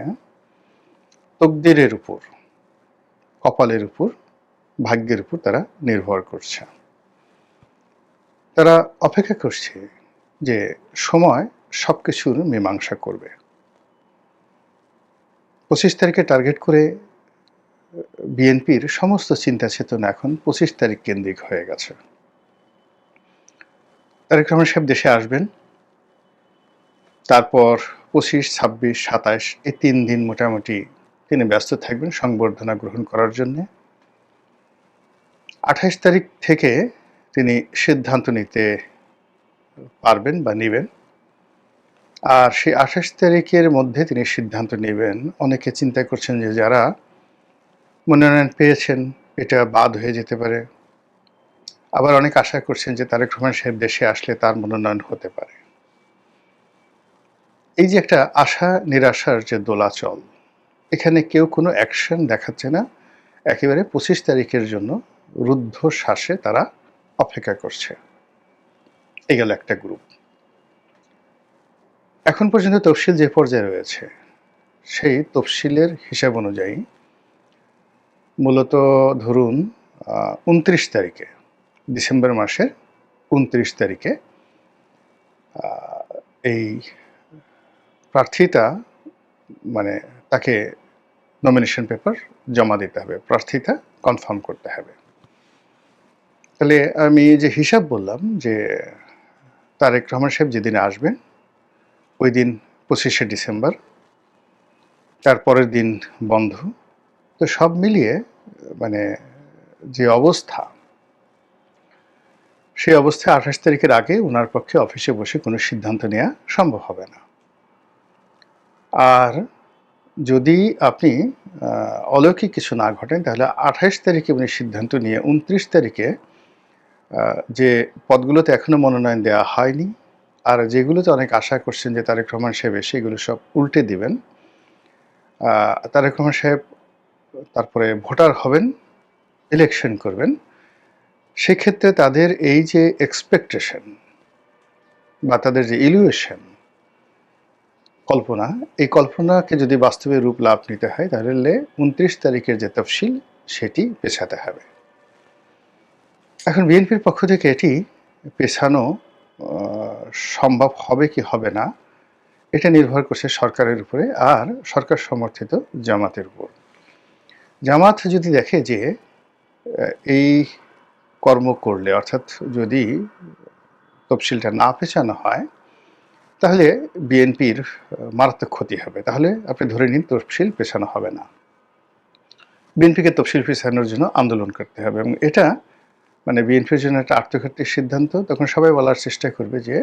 তকদিরের উপর, কপালের উপর, ভাগ্যের উপর তারা নির্ভর করছে। তারা অপেক্ষা করছে যে সময় সব কিছুর মীমাংসা করবে। 25 তারিখে টার্গেট করে বিএনপির সমস্ত চিন্তা চেতনা এখন 25 তারিখ কেন্দ্রিক হয়ে গেছে। তারেক রহমান সাহেব দেশে আসবেন, তারপর 25, 26, 27 এই 3 দিন মোটামুটি তিনি ব্যস্ত থাকবেন সংবর্ধনা গ্রহণ করার জন্য। 28 তারিখ থেকে তিনি সিদ্ধান্ত নিতে পারবেন বা নেবেন। আর সেই 28 তারিখের মধ্যে তিনি সিদ্ধান্ত নেবেন। অনেকে চিন্তা করছেন যে যারা মনোনয়ন পেয়েছেন এটা বাদ হয়ে যেতে পারে। আবার অনেক আশা করছেন যে তারেক রহমান সাহেব দেশে আসলে তার মনোনয়ন হতে পারে। এই যে একটা আশা নিরাশার যে দোলাচল, এখানে কেউ কোনো অ্যাকশন দেখাচ্ছে না। একেবারে 25 তারিখের জন্য রুদ্ধ শ্বাসে তারা অপেক্ষা করছে। এই গেল একটা গ্রুপ। এখন পর্যন্ত তফসিল যে পর্যায়ে রয়েছে, সেই তফসিলের হিসাব অনুযায়ী মূলত ধরুন 29 তারিখে, ডিসেম্বর মাসের 29 তারিখে এই প্রার্থীটা মানে তাকে নমিনেশন পেপার জমা দিতে হবে, প্রার্থীতা কনফার্ম করতে হবে। তাহলে আমি যে হিসাব বললাম যে তারেক রহমান সাহেব যেদিন আসবেন ওই দিন 25শে ডিসেম্বর, তারপরের দিন বন্ধ। তো সব মিলিয়ে মানে যে অবস্থা, সেই অবস্থায় 28 তারিখের আগে ওনার পক্ষে অফিসে বসে কোনো সিদ্ধান্ত নেওয়া সম্ভব হবে না। আর যদি আপনি অলৌকিক কিছু না ঘটেন, তাহলে 28 তারিখে উনি সিদ্ধান্ত নিয়ে 29 তারিখে যে পদগুলোতে এখনো মনোনয়ন দেওয়া হয়নি, আর যেগুলোতে অনেক আশা করছেন যে তারেক রহমান সাহেব এসে এগুলো সব উল্টে দিবেন, তারেক রহমান সাহেব তারপরে ভোটার হবেন, ইলেকশন করবেন। সেক্ষেত্রে তাদের এই যে এক্সপেকটেশন বা তাদের যে ইলিউশন, কল্পনা, এই কল্পনাকে যদি বাস্তবে রূপ লাভ নিতে হয়, তাহলে 29 তারিখের যে তফসিল সেটি পেছাতে হবে। এখন বিএনপির পক্ষ থেকে এটি পেছানো সম্ভব হবে কি হবে না, এটা নির্ভর করছে সরকারের উপরে আর সরকার সমর্থিত জামাতের উপর। জামাত যদি দেখে যে এই কর্ম করলে, অর্থাৎ যদি তফসিলটা না পেছানো হয়, তাহলে বিএনপির মারাত্মক ক্ষতি হবে। তাহলে আপনি ধরে নিন তফসিল পেছানো হবে না। বিএনপিকে তফসিল পেছানোর জন্য আন্দোলন করতে হবে, এবং এটা মানে বিএনপির জন্য একটা আত্মঘাতী সিদ্ধান্ত। তখন সবাই বলার চেষ্টা করবে যে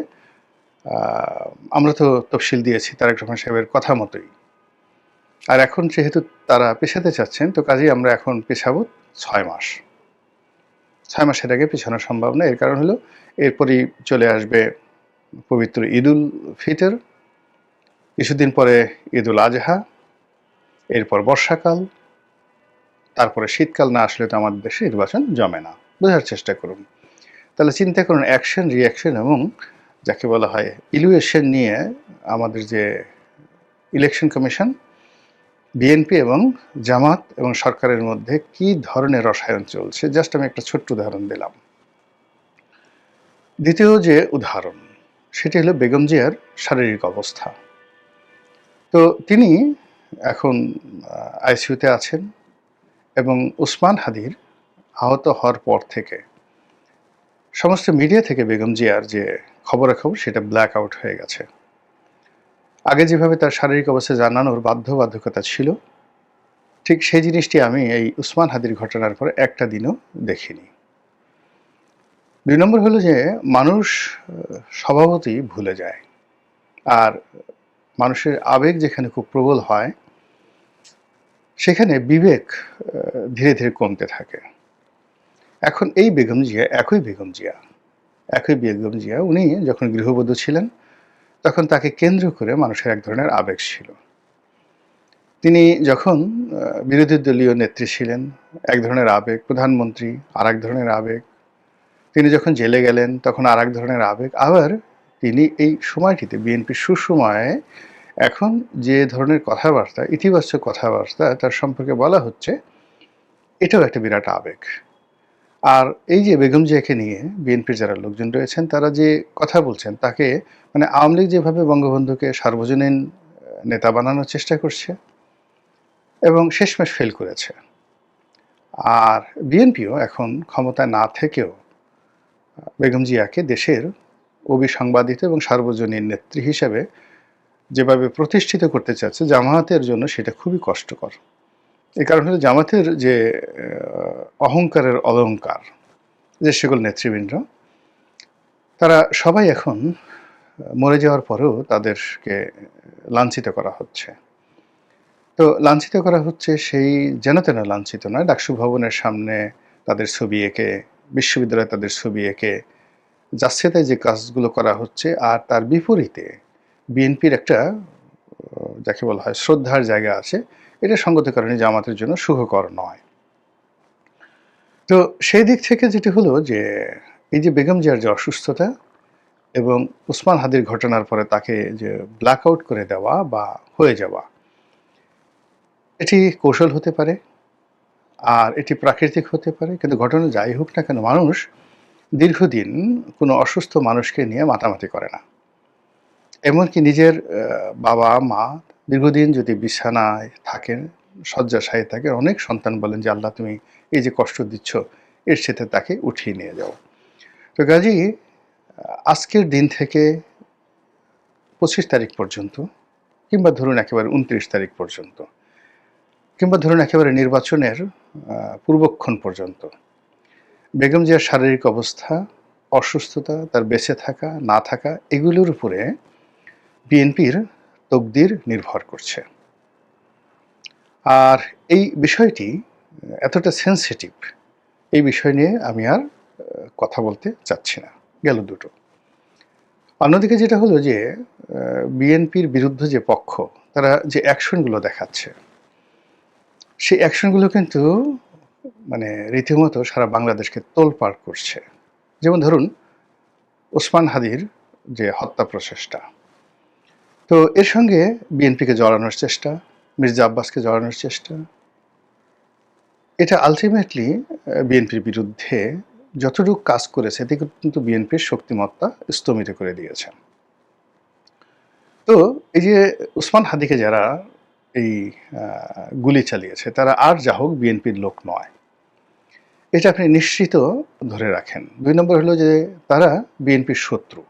আমরা তো তফসিল দিয়েছি তারেক রহমান সাহেবের কথা মতোই, আর এখন যেহেতু তারা পেছাতে চাচ্ছেন, তো কাজেই আমরা এখন পেছাবো 6 মাস। 6 মাসের আগে পেছানো সম্ভব না। এর কারণ হলো এরপরই চলে আসবে পবিত্র ঈদুল ফিতর, কিছুদিন পরে ঈদুল আজহা, এরপর বর্ষাকাল, তারপরে শীতকাল না আসলে তো আমাদের দেশে নির্বাচন জমে না। বোঝার চেষ্টা করুন। তাহলে চিন্তা করুন, অ্যাকশন রিয়াকশন এবং যাকে বলা হয় ইলুয়েশন নিয়ে আমাদের যে ইলেকশন কমিশন, বিএনপি এবং জামাত এবং সরকারের মধ্যে কি ধরনের রসায়ন চলছে। জাস্ট আমি একটা ছোট্ট উদাহরণ দিলাম। দ্বিতীয় যে উদাহরণ, সেটি হলো বেগম জিয়ার শারীরিক অবস্থা। তো তিনি এখন আইসিইউতে আছেন, এবং ওসমান হাদির আহত হওয়ার পর থেকে সমস্ত মিডিয়া থেকে বেগম জিয়ার যে খবরাখবর সেটা ব্ল্যাক আউট হয়ে গেছে। আগে যেভাবে তার শারীরিক অবস্থা জানানোর বাধ্যবাধকতা ছিল, ঠিক সেই জিনিসটি আমি এই ওসমান হাদির ঘটনার পরে একটা দিনও দেখিনি। 2 নম্বর হলো যে মানুষ স্বভাবতই ভুলে যায়, আর মানুষের আবেগ যেখানে খুব প্রবল হয়, সেখানে বিবেক ধীরে ধীরে কমতে থাকে। এখন এই বেগম জিয়া একই বেগম জিয়া, উনি যখন গৃহবধূ ছিলেন তখন তাকে কেন্দ্র করে মানুষের এক ধরনের আবেগ ছিল। তিনি যখন বিরোধী দলীয় নেত্রী ছিলেন, এক ধরনের আবেগ, প্রধানমন্ত্রী আর এক ধরনের আবেগ, তিনি যখন জেলে গেলেন তখন আর এক ধরনের আবেগ, আবার তিনি এই সময়টিতে বিএনপির সুসময়ে এখন যে ধরনের কথাবার্তা, ইতিবাচক কথাবার্তা তার সম্পর্কে বলা হচ্ছে, এটাও একটা বিরাট আবেগ। আর এই যে বেগম জিয়াকে নিয়ে বিএনপির যারা লোকজন রয়েছেন, তারা যে কথা বলছেন, তাকে মানে আওয়ামী লীগ যেভাবে বঙ্গবন্ধুকে সার্বজনীন নেতা বানানোর চেষ্টা করছে এবং শেষমেশ ফেল করেছে, আর বিএনপিও এখন ক্ষমতায় না থেকেও বেগম জিয়াকে দেশের অবিসংবাদিত এবং সার্বজনীন নেত্রী হিসেবে যেভাবে প্রতিষ্ঠিত করতে চাচ্ছে, জামায়াতের জন্য সেটা খুবই কষ্টকর। এই কারণ হলো জামাতের যে অহংকারের অলংকার, যে সকল নেতৃবৃন্দ, তারা সবাই এখন মরে যাওয়ার পরেও তাদেরকে লাঞ্ছিত করা হচ্ছে। তো লাঞ্ছিত করা হচ্ছে সেই যেন তেন লাঞ্ছিত নয়, ডাকসু ভবনের সামনে তাদের ছবি এঁকে, বিশ্ববিদ্যালয়ে তাদের ছবি এঁকে যাচ্ছে তাই যে কাজগুলো করা হচ্ছে, আর তার বিপরীতে বিএনপির একটা যাকে বলা হয় শ্রদ্ধার জায়গা আছে, এটা সঙ্গত কারণে জামাতের জন্য সুখকর নয়। তো সেই দিক থেকে যেটি হলো যে এই যে বেগম জিয়ার যে অসুস্থতা এবং ওসমান হাদির ঘটনার পরে তাকে যে ব্ল্যাক আউট করে দেওয়া বা হয়ে যাওয়া, এটি কৌশল হতে পারে আর এটি প্রাকৃতিক হতে পারে, কিন্তু ঘটনা যাই হোক না কেন, মানুষ দীর্ঘদিন কোনো অসুস্থ মানুষকে নিয়ে মাতামাতি করে না। এমনকি নিজের বাবা মা দীর্ঘদিন যদি বিছানায় থাকেন, শয্যাশায়ী থাকেন, অনেক সন্তান বলেন যে আল্লাহ তুমি এই যে কষ্ট দিচ্ছ, এর সাথে তাকে উঠিয়ে নিয়ে যাও। তো কাজেই আজকের দিন থেকে 25 তারিখ পর্যন্ত, কিংবা ধরুন একেবারে 29 তারিখ পর্যন্ত, কিংবা ধরুন একেবারে নির্বাচনের পূর্বক্ষণ পর্যন্ত, বেগম জিয়ার শারীরিক অবস্থা, অসুস্থতা, তার বেঁচে থাকা না থাকা, এগুলোর উপরে বিএনপির তকদির নির্ভর করছে। আর এই বিষয়টি এতটা সেন্সিটিভ, এই বিষয় নিয়ে আমি আর কথা বলতে চাচ্ছি না। গেল দুটো। অন্যদিকে যেটা হলো যে বিএনপির বিরুদ্ধে যে পক্ষ, তারা যে অ্যাকশনগুলো দেখাচ্ছে, সেই অ্যাকশনগুলো কিন্তু মানে রীতিমতো সারা বাংলাদেশকে তোলপাড় করছে। যেমন ধরুন ওসমান হাদির যে হত্যা প্রচেষ্টা, তো এর সঙ্গে বিএনপিকে জড়ানোর চেষ্টা, মির্জা আব্বাসকে জড়ানোর চেষ্টা, এটা আলটিমেটলি বিএনপির বিরুদ্ধে যতটুকু কাজ করেছে এতে কিন্তু বিএনপির শক্তিমত্তা স্তমিত করে দিয়েছে। তো এই যে ওসমান হাদিকে যারা এই গুলি চালিয়েছে, তারা আর যা হোক বিএনপির লোক নয়, এটা আপনি নিশ্চিত ধরে রাখেন। ২ নম্বর হলো যে তারা বিএনপির শত্রু।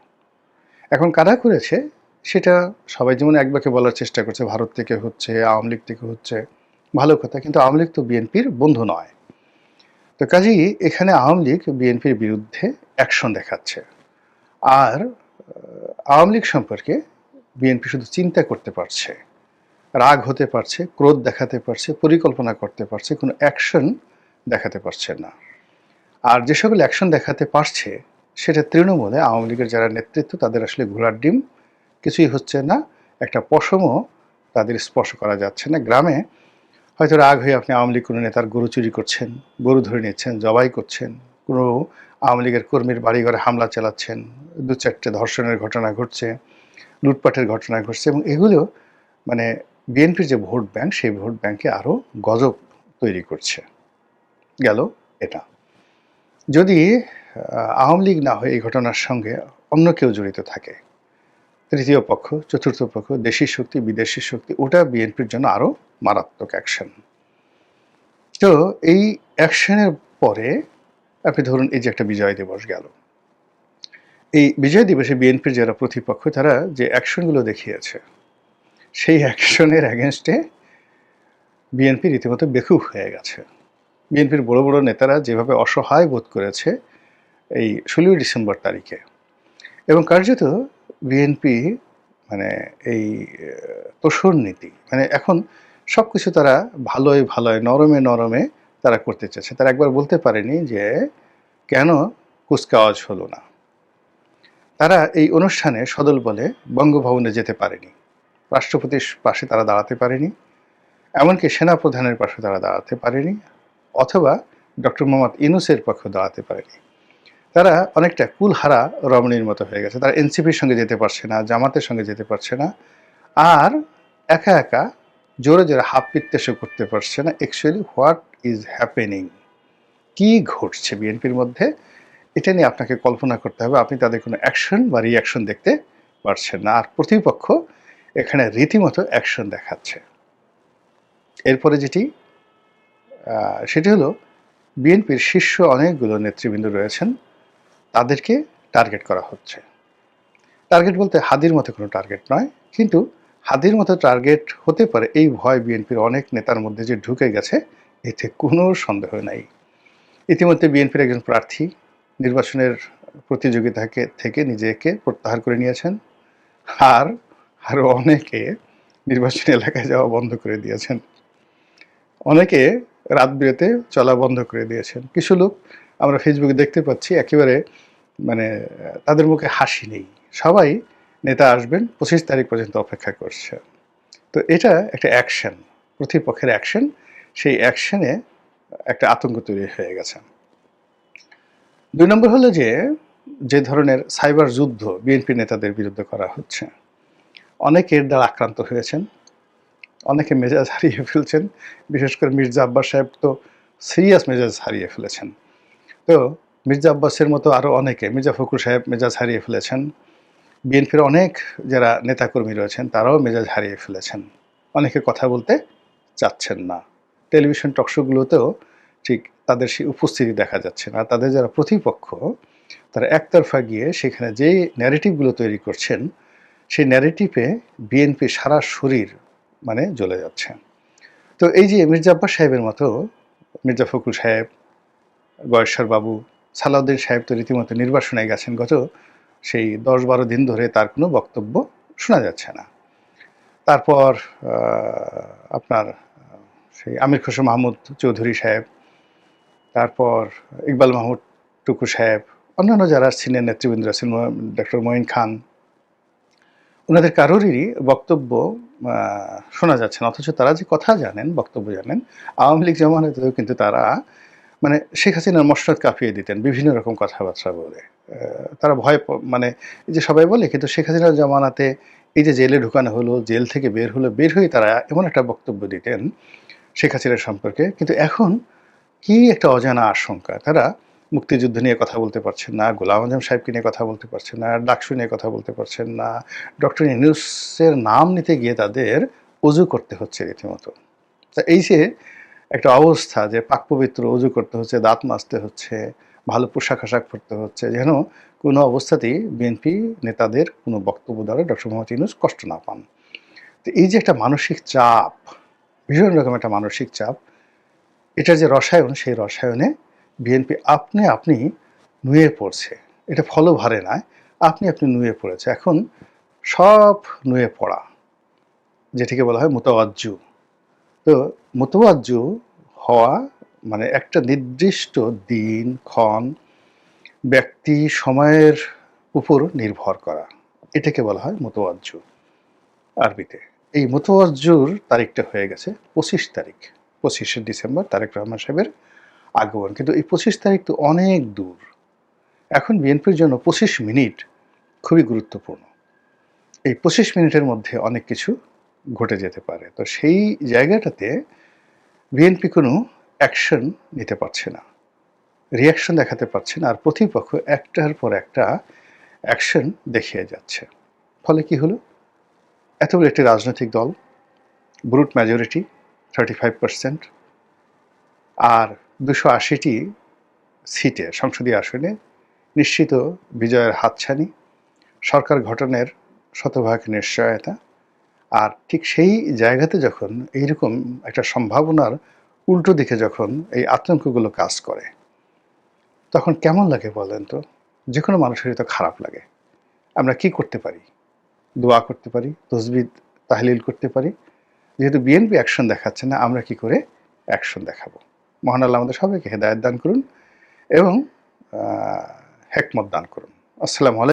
এখন কারা করেছে সেটা সবাই যেমন একবাকে বলার চেষ্টা করছে, ভারত থেকে হচ্ছে, আওয়ামী লীগ থেকে হচ্ছে, ভালো কথা। কিন্তু আওয়ামী লীগ তো বিএনপির বন্ধু নয়। তো কাজেই এখানে আওয়ামী লীগ বিএনপির বিরুদ্ধে অ্যাকশন দেখাচ্ছে। আর আওয়ামী লীগ সম্পর্কে বিএনপি শুধু চিন্তা করতে পারছে, রাগ হতে পারছে, ক্রোধ দেখাতে পারছে, পরিকল্পনা করতে পারছে, কোনো অ্যাকশন দেখাতে পারছে না। আর যে সকল অ্যাকশন দেখাতে পারছে সেটা তৃণমূলে আওয়ামী লীগের যারা নেতৃত্ব তাদের আসলে ঘোড়ার ডিম, কিছুই হচ্ছে না, একটা পশমও তাদের স্পর্শ করা যাচ্ছে না। গ্রামে হয়তো রাগ হয়ে আপনি আওয়ামী লীগ কোনো নেতার গরু চুরি করছেন, গরু ধরে নিচ্ছেন, জবাই করছেন, কোনো আওয়ামী লীগের কর্মীর বাড়িঘরে হামলা চালাচ্ছেন, ২-৪টে ধর্ষণের ঘটনা ঘটছে, লুটপাটের ঘটনা ঘটছে, এবং এগুলো মানে বিএনপির যে ভোট ব্যাংক সেই ভোট ব্যাংকে আরও গজব তৈরি করছে। গেল এটা। যদি আওয়ামী লীগ না হয়ে এই ঘটনার সঙ্গে অন্য কেউ জড়িত থাকে, তৃতীয় পক্ষ, চতুর্থ পক্ষ, দেশি শক্তি, বিদেশি শক্তি, ওটা বিএনপির জন্য আরও মারাত্মক অ্যাকশন। তো এই অ্যাকশনের পরে আপনি ধরুন এই যে একটা বিজয় দিবস গেল, এই বিজয় দিবসে বিএনপির যারা প্রতিপক্ষ তারা যে অ্যাকশনগুলো দেখিয়েছে সেই অ্যাকশনের অ্যাগেনস্টে বিএনপি রীতিমতো বেকুব হয়ে গেছে। বিএনপির বড় বড় নেতারা যেভাবে অসহায় বোধ করেছে এই ১৬ই ডিসেম্বর তারিখে, এবং কার্যত বিএনপি মানে এই তোষর নীতি, মানে এখন সব কিছু তারা ভালোয় ভালোয়, নরমে নরমে তারা করতে চাচ্ছে। তারা একবার বলতে পারেনি যে কেন কুচকাওয়াজ হলো না। তারা এই অনুষ্ঠানে সদল বলে বঙ্গভবনে যেতে পারেনি, রাষ্ট্রপতির পাশে তারা দাঁড়াতে পারেনি, এমনকি সেনাপ্রধানের পাশে তারা দাঁড়াতে পারেনি, অথবা ডক্টর মোহাম্মদ ইউনূসের পক্ষে দাঁড়াতে পারেনি। তারা অনেকটা কুলহারা রমণীর মতো হয়ে গেছে। তারা এনসিপির সঙ্গে যেতে পারছে না, জামাতের সঙ্গে যেতে পারছে না, আর একা একা জোরে জোরে হাত পিত্তেশও করতে পারছে না। অ্যাকচুয়ালি হোয়াট ইজ হ্যাপেনিং, কি ঘটছে বিএনপির মধ্যে, এটা নিয়ে আপনাকে কল্পনা করতে হবে। আপনি তাদের কোনো অ্যাকশন বা রিঅ্যাকশন দেখতে পারছেন না, আর প্রতিপক্ষ এখানে রীতিমতো অ্যাকশন দেখাচ্ছে। এরপরে যেটি সেটি হলো বিএনপির শীর্ষ অনেকগুলো নেতৃবৃন্দ রয়েছেন, তাদেরকে টার্গেট করা হচ্ছে। টার্গেট বলতে হাদির মতো কোনো টার্গেট নয়, কিন্তু হাদির মতো টার্গেট হতে পারে এই ভয় বিএনপির অনেক নেতার মধ্যে যে ঢুকে গেছে, এতে কোনো সন্দেহ নাই। ইতিমধ্যে বিএনপির একজন প্রার্থী নির্বাচনের প্রতিযোগিতা থেকে নিজেকে প্রত্যাহার করে নিয়েছেন, আর আরও অনেকে নির্বাচনী এলাকায় যাওয়া বন্ধ করে দিয়েছেন, অনেকে রাত বিরেতে চলা বন্ধ করে দিয়েছেন। কিছু লোক আমরা ফেসবুকে দেখতে পাচ্ছি একেবারে মানে তাদের মুখে হাসি নেই, সবাই নেতা আসবেন ২৫ তারিখ পর্যন্ত অপেক্ষা করছে। তো এটা একটা অ্যাকশন, প্রতিপক্ষের অ্যাকশন, সেই অ্যাকশনে একটা আতঙ্ক তৈরি হয়ে গেছে। ২ নম্বর হলো যে ধরনের সাইবার যুদ্ধ বিএনপি নেতাদের বিরুদ্ধে করা হচ্ছে, অনেকে এর দ্বারা আক্রান্ত হয়েছেন, অনেকে মেজাজ হারিয়ে ফেলছেন। বিশেষ করে মির্জা আব্বাস সাহেব তো সিরিয়াস মেজাজ হারিয়ে ফেলেছেন। তো মির্জা আব্বাসের মতো আরও অনেকে, মির্জা ফখরুল সাহেব মেজাজ হারিয়ে ফেলেছেন, বিএনপির অনেক যারা নেতাকর্মী রয়েছেন তারাও মেজাজ হারিয়ে ফেলেছেন, অনেকে কথা বলতে চাচ্ছেন না, টেলিভিশন টকশোগুলোতেও ঠিক তাদের সেই উপস্থিতি দেখা যাচ্ছে না। তাদের যারা প্রতিপক্ষ তারা একতরফা গিয়ে সেখানে যে ন্যারেটিভগুলো তৈরি করছেন সেই ন্যারেটিভে বিএনপি সারা শরীর মানে জ্বলে যাচ্ছে। তো এই যে মির্জা আব্বাস সাহেবের মতো, মির্জা ফখরুল সাহেব, গয়েশ্বর বাবু, সালাউদ্দিন সাহেব তো রীতিমতো নির্বাসনে গেছেন, গত সেই ১০-১২ দিন ধরে তার কোনো বক্তব্য শোনা যাচ্ছে না। তারপর আপনার সেই আমির খসরু মাহমুদ চৌধুরী সাহেব, তারপর ইকবাল মাহমুদ টুকু সাহেব, অন্যান্য যারা সিনিয়র নেতৃবৃন্দ আছেন, ডক্টর মঈন খান, ওনাদের কারোরই বক্তব্য শোনা যাচ্ছে না। অথচ তারা যে কথা জানেন, বক্তব্য জানেন, আওয়ামী লীগ জামানাতেও কিন্তু তারা মানে শেখ হাসিনার মসনদ কাঁপিয়ে দিতেন বিভিন্ন রকম কথাবার্তা বলে। তারা ভয় মানে এই যে সবাই বলে, কিন্তু শেখ হাসিনার জামানাতে এই যে জেলে ঢুকানো হলো, জেল থেকে বের হলো, বের হয়ে তারা এমন একটা বক্তব্য দিতেন শেখ হাসিনার সম্পর্কে। কিন্তু এখন কি একটা অজানা আশঙ্কা, তারা মুক্তিযুদ্ধ নিয়ে কথা বলতে পারছেন না, গোলাম আজম সাহেবকে নিয়ে কথা বলতে পারছেন না, ডাকসু নিয়ে কথা বলতে পারছেন না, ডক্টর ইউনূসের নাম নিতে গিয়ে তাদের অজু করতে হচ্ছে রীতিমতো। তা এই যে একটা অবস্থা যে পাক পবিত্র অজু করতে হচ্ছে, দাঁত মাজতে হচ্ছে, ভালো পোশাক আশাক পরতে হচ্ছে, যেন কোনো অবস্থাতেই বিএনপি নেতাদের কোনো বক্তব্য দ্বারা ডক্টর মোহাম্মদ ইউনূস কষ্ট না পান। তো এই যে একটা মানসিক চাপ, ভীষণ রকম একটা মানসিক চাপ, এটার যে রসায়ন, সেই রসায়নে বিএনপি আপনি নুয়ে পড়ছে। এটা ফলভারে নয়, আপনি নুয়ে পড়েছে। এখন সব নুয়ে পড়া, যেটিকে বলা হয় মুতাওয়াজ্জু। তো মুতাওয়াজ্জু হওয়া মানে একটা নির্দিষ্ট দিন, ক্ষণ, ব্যক্তি, সময়ের উপর নির্ভর করা, এটাকে বলা হয় মুতাওয়াজ্জু আরবিতে। এই মুতাওয়াজ্জুর তারিখটা হয়ে গেছে 25 তারিখ, 25শে ডিসেম্বর তারেক রহমান সাহেবের আগমন। কিন্তু এই 25 তারিখ তো অনেক দূর। এখন বিএনপির জন্য 25 মিনিট খুবই গুরুত্বপূর্ণ। এই 25 মিনিটের মধ্যে অনেক কিছু ঘটে যেতে পারে। তো সেই জায়গাটাতে বিএনপি কোনো অ্যাকশন নিতে পারছে না, রিয়াকশন দেখাতে পারছে না, আর প্রতিপক্ষ একটার পর একটা অ্যাকশন দেখিয়ে যাচ্ছে। ফলে কি হলো, এত বড় একটি রাজনৈতিক দল, ব্রুট মেজরিটি 35%, আর 280টি সিটে, সংসদীয় আসনে নিশ্চিত বিজয়ের হাতছানি, সরকার গঠনের শতভাগ নিশ্চয়তা। আর ঠিক সেই জায়গাতে যখন এইরকম একটা সম্ভাবনার উল্টো দিকে যখন এই আতঙ্কগুলো কাজ করে, তখন কেমন লাগে বলেন তো? যে কোনো মানুষেরই তো খারাপ লাগে। আমরা কি করতে পারি? দোয়া করতে পারি, তসবিহ তাহলিল করতে পারি। যেহেতু বিএনপি অ্যাকশন দেখাচ্ছে না, আমরা কি করে অ্যাকশন দেখাবো? মহান আল্লাহ আমাদের সবাইকে হেদায়েত দান করুন এবং হেকমত দান করুন। আসসালামু আলাইকুম।